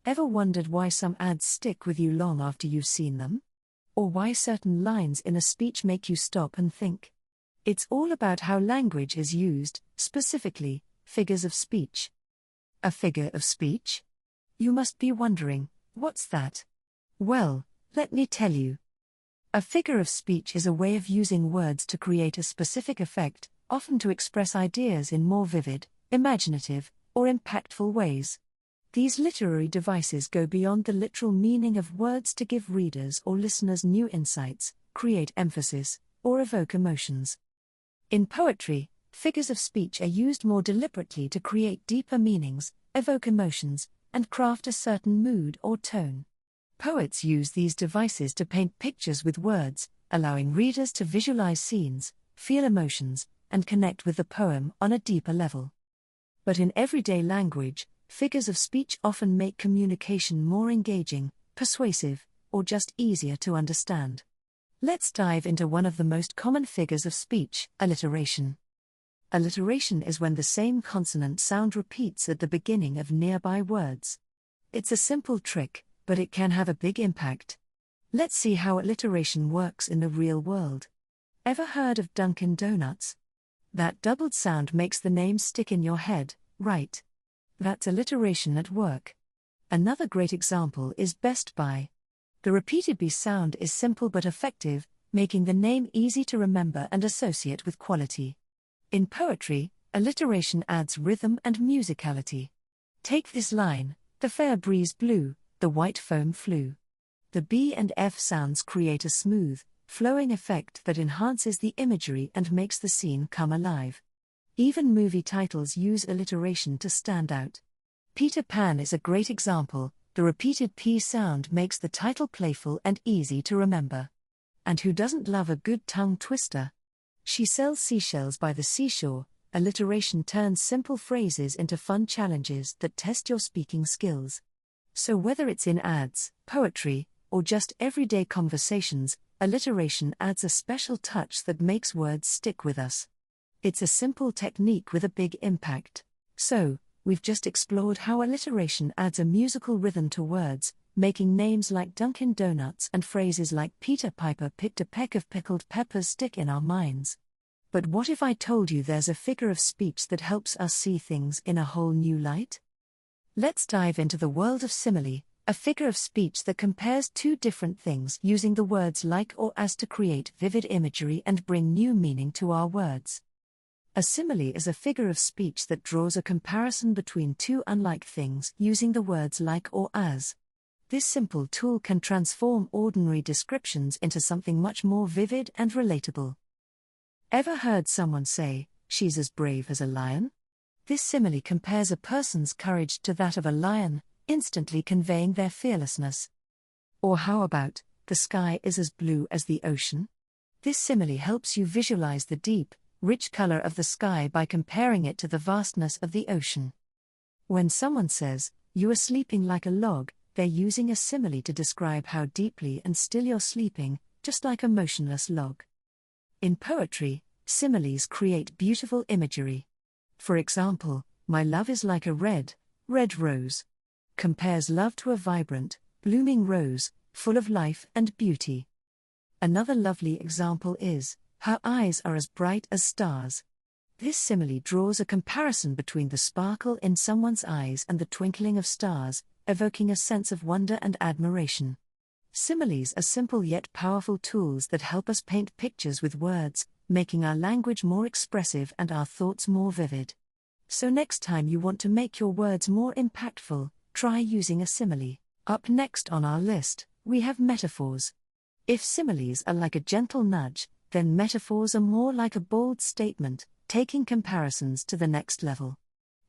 Ever wondered why some ads stick with you long after you've seen them? Or why certain lines in a speech make you stop and think? It's all about how language is used, specifically, figures of speech. A figure of speech? You must be wondering, what's that? Well, let me tell you. A figure of speech is a way of using words to create a specific effect, often to express ideas in more vivid, imaginative, or impactful ways. These literary devices go beyond the literal meaning of words to give readers or listeners new insights, create emphasis, or evoke emotions. In poetry, figures of speech are used more deliberately to create deeper meanings, evoke emotions, and craft a certain mood or tone. Poets use these devices to paint pictures with words, allowing readers to visualize scenes, feel emotions, and connect with the poem on a deeper level. But in everyday language, figures of speech often make communication more engaging, persuasive, or just easier to understand. Let's dive into one of the most common figures of speech, alliteration. Alliteration is when the same consonant sound repeats at the beginning of nearby words. It's a simple trick, but it can have a big impact. Let's see how alliteration works in the real world. Ever heard of Dunkin' Donuts? That doubled sound makes the name stick in your head, right? That's alliteration at work. Another great example is Best Buy. The repeated B sound is simple but effective, making the name easy to remember and associate with quality. In poetry, alliteration adds rhythm and musicality. Take this line: the fair breeze blew, the white foam flew. The B and F sounds create a smooth, flowing effect that enhances the imagery and makes the scene come alive. Even movie titles use alliteration to stand out. Peter Pan is a great example. The repeated P sound makes the title playful and easy to remember. And who doesn't love a good tongue twister? She sells seashells by the seashore. Alliteration turns simple phrases into fun challenges that test your speaking skills. So whether it's in ads, poetry, or just everyday conversations, alliteration adds a special touch that makes words stick with us. It's a simple technique with a big impact. So, we've just explored how alliteration adds a musical rhythm to words, making names like Dunkin' Donuts and phrases like Peter Piper picked a peck of pickled peppers stick in our minds. But what if I told you there's a figure of speech that helps us see things in a whole new light? Let's dive into the world of simile, a figure of speech that compares two different things using the words like or as to create vivid imagery and bring new meaning to our words. A simile is a figure of speech that draws a comparison between two unlike things using the words like or as. This simple tool can transform ordinary descriptions into something much more vivid and relatable. Ever heard someone say, "She's as brave as a lion"? This simile compares a person's courage to that of a lion, instantly conveying their fearlessness. Or how about, "The sky is as blue as the ocean"? This simile helps you visualize the deep, rich color of the sky by comparing it to the vastness of the ocean. When someone says, "You are sleeping like a log," they're using a simile to describe how deeply and still you're sleeping, just like a motionless log. In poetry, similes create beautiful imagery. For example, "My love is like a red, red rose," compares love to a vibrant, blooming rose, full of life and beauty. Another lovely example is, "Her eyes are as bright as stars." This simile draws a comparison between the sparkle in someone's eyes and the twinkling of stars, evoking a sense of wonder and admiration. Similes are simple yet powerful tools that help us paint pictures with words, making our language more expressive and our thoughts more vivid. So next time you want to make your words more impactful, try using a simile. Up next on our list, we have metaphors. If similes are like a gentle nudge, then metaphors are more like a bold statement, taking comparisons to the next level.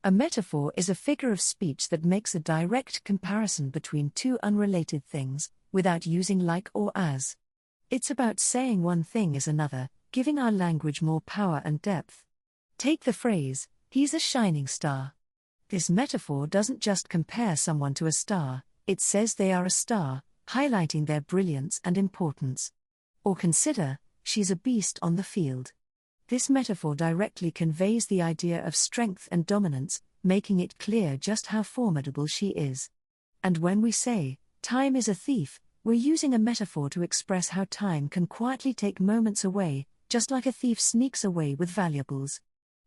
A metaphor is a figure of speech that makes a direct comparison between two unrelated things, without using like or as. It's about saying one thing is another, giving our language more power and depth. Take the phrase, "He's a shining star." This metaphor doesn't just compare someone to a star, it says they are a star, highlighting their brilliance and importance. Or consider, "She's a beast on the field." This metaphor directly conveys the idea of strength and dominance, making it clear just how formidable she is. And when we say, time is a thief, we're using a metaphor to express how time can quietly take moments away, just like a thief sneaks away with valuables.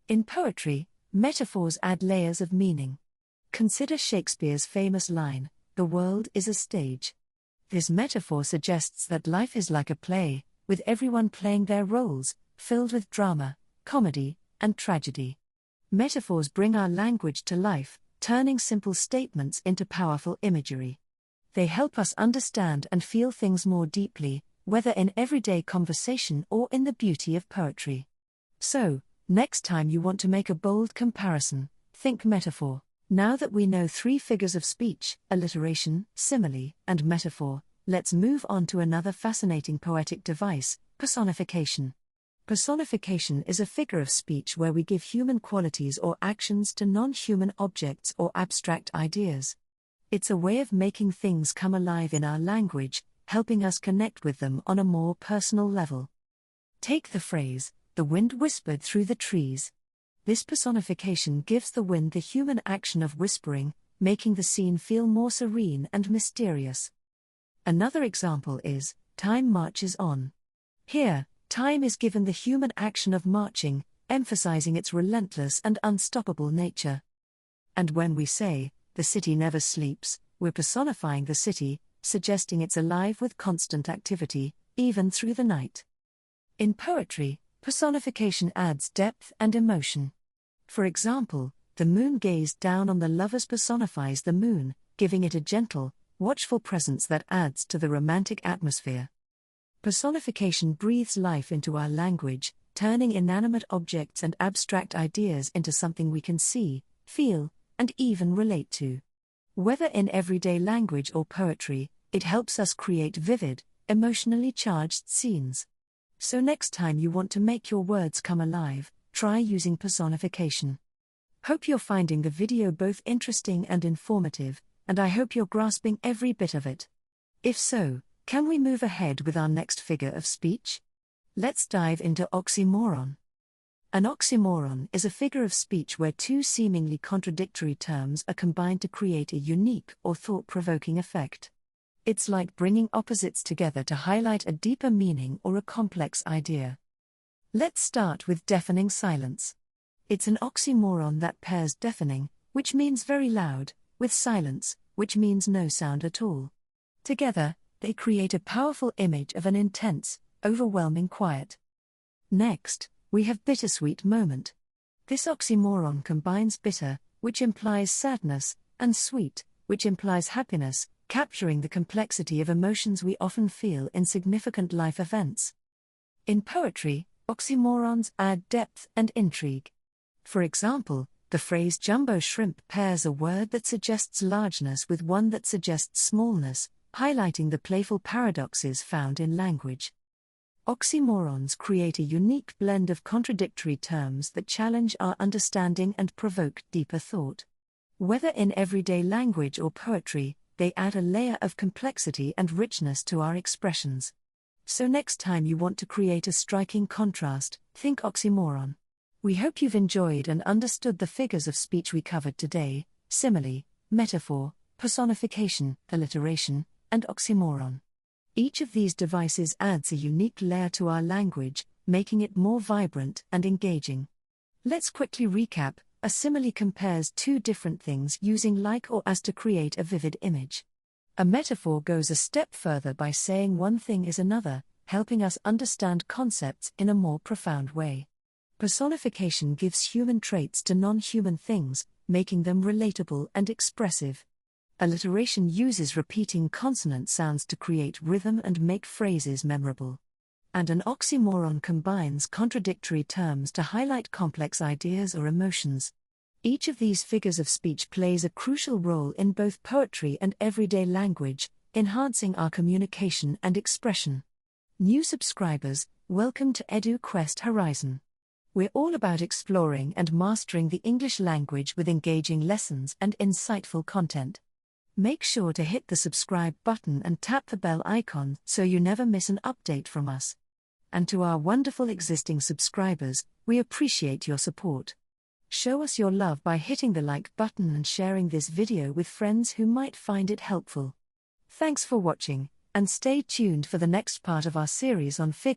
In poetry, metaphors add layers of meaning. Consider Shakespeare's famous line, "The world is a stage." This metaphor suggests that life is like a play, with everyone playing their roles, filled with drama, comedy, and tragedy. Metaphors bring our language to life, turning simple statements into powerful imagery. They help us understand and feel things more deeply, whether in everyday conversation or in the beauty of poetry. So, next time you want to make a bold comparison, think metaphor. Now that we know 3 figures of speech, alliteration, simile, and metaphor, let's move on to another fascinating poetic device, personification. Personification is a figure of speech where we give human qualities or actions to non-human objects or abstract ideas. It's a way of making things come alive in our language, helping us connect with them on a more personal level. Take the phrase, "The wind whispered through the trees." This personification gives the wind the human action of whispering, making the scene feel more serene and mysterious. Another example is, "Time marches on." Here, time is given the human action of marching, emphasizing its relentless and unstoppable nature. And when we say, "The city never sleeps," we're personifying the city, suggesting it's alive with constant activity, even through the night. In poetry, personification adds depth and emotion. For example, "The moon gazed down on the lovers" personifies the moon, giving it a gentle, watchful presence that adds to the romantic atmosphere. Personification breathes life into our language, turning inanimate objects and abstract ideas into something we can see, feel, and even relate to. Whether in everyday language or poetry, it helps us create vivid, emotionally charged scenes. So next time you want to make your words come alive, try using personification. Hope you're finding the video both interesting and informative, and I hope you're grasping every bit of it. If so, can we move ahead with our next figure of speech? Let's dive into oxymoron. An oxymoron is a figure of speech where 2 seemingly contradictory terms are combined to create a unique or thought-provoking effect. It's like bringing opposites together to highlight a deeper meaning or a complex idea. Let's start with deafening silence. It's an oxymoron that pairs deafening, which means very loud, with silence, which means no sound at all. Together, they create a powerful image of an intense, overwhelming quiet. Next, we have bittersweet moment. This oxymoron combines bitter, which implies sadness, and sweet, which implies happiness, capturing the complexity of emotions we often feel in significant life events. In poetry, oxymorons add depth and intrigue. For example, the phrase jumbo shrimp pairs a word that suggests largeness with one that suggests smallness, highlighting the playful paradoxes found in language. Oxymorons create a unique blend of contradictory terms that challenge our understanding and provoke deeper thought. Whether in everyday language or poetry, they add a layer of complexity and richness to our expressions. So next time you want to create a striking contrast, think oxymoron. We hope you've enjoyed and understood the figures of speech we covered today: simile, metaphor, personification, alliteration, and oxymoron. Each of these devices adds a unique layer to our language, making it more vibrant and engaging. Let's quickly recap. A simile compares 2 different things using like or as to create a vivid image. A metaphor goes a step further by saying one thing is another, helping us understand concepts in a more profound way. Personification gives human traits to non-human things, making them relatable and expressive. Alliteration uses repeating consonant sounds to create rhythm and make phrases memorable. And an oxymoron combines contradictory terms to highlight complex ideas or emotions. Each of these figures of speech plays a crucial role in both poetry and everyday language, enhancing our communication and expression. New subscribers, welcome to Edu Quest Horizon. We're all about exploring and mastering the English language with engaging lessons and insightful content. Make sure to hit the subscribe button and tap the bell icon so you never miss an update from us. And to our wonderful existing subscribers, we appreciate your support. Show us your love by hitting the like button and sharing this video with friends who might find it helpful. Thanks for watching, and stay tuned for the next part of our series on